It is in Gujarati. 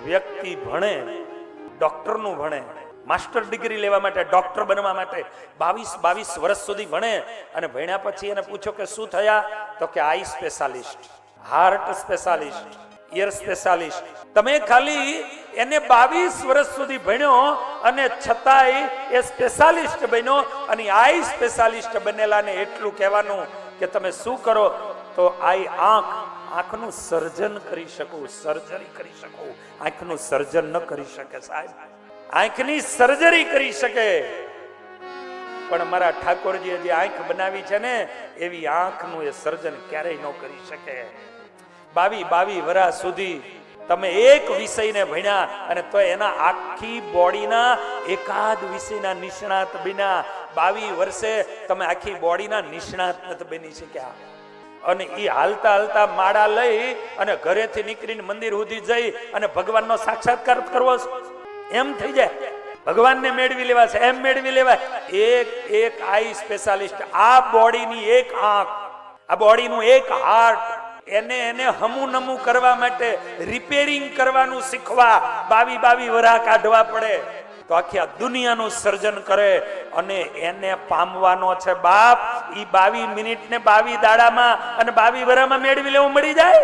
વ્યક્તિ ભણે, ડોક્ટરનું ભણે, માસ્ટર ડિગ્રી લેવા માટે, ડોક્ટર બનવા માટે 22 વર્ષ સુધી ભણે અને ભણ્યા પછી એને પૂછો કે શું થયા, તો કે eye specialist, heart specialist, ear specialist. તમે ખાલી એને 22 વર્ષ સુધી ભણ્યો અને છતાંય એ સ્પેશિયાલિસ્ટ બન્યો અને આઈ સ્પેશિયાલિસ્ટ બનેલાને એટલું કહેવાનું કે તમે શું કરો, તો આંખનું સર્જન કરી શકું, સર્જરી કરી શકું. આંખનું સર્જન ન કરી શકે સાહેબ, આંખની સર્જરી કરી શકે, પણ મારા ઠાકોરજીએ જે આંખ બનાવી છે ને એવી આંખનું એ સર્જન ક્યારેય ન કરી શકે. 22 વર્ષ સુધી તમે એક વિષયને ભણ્યા અને તો એના આખી બોડીના એકાદ વિષયના નિષ્ણાત બન્યા. 22 વર્ષે તમે આખી બોડીના નિષ્ણાત નથી બની શક્યા. અને એ હાલતા હાલતા માળા લઈ અને ઘરેથી નીકળીને મંદિર સુધી જઈ અને ભગવાનનો સાક્ષાત્કાર કરવો એમ થઈ જાય. ભગવાનને મેળવી લેવા છે એમ મેળવી લેવાય. એક આઈ સ્પેશિયાલિસ્ટ, આ બોડીની એક આંખ, આ બોડીનું એક હાર્ટ, એને હમું નમું કરવા માટે રિપેરિંગ કરવાનું શીખવા 22 વર્ષ કાઢવા પડે તો આખી આ દુનિયાનું સર્જન કરે. અને એને પામવાનો છે બાપ, ઈ 22 મિનિટ ને 22 દાડામાં અને 22 વર્ષમાં મેળવી લેવું મળી જાય.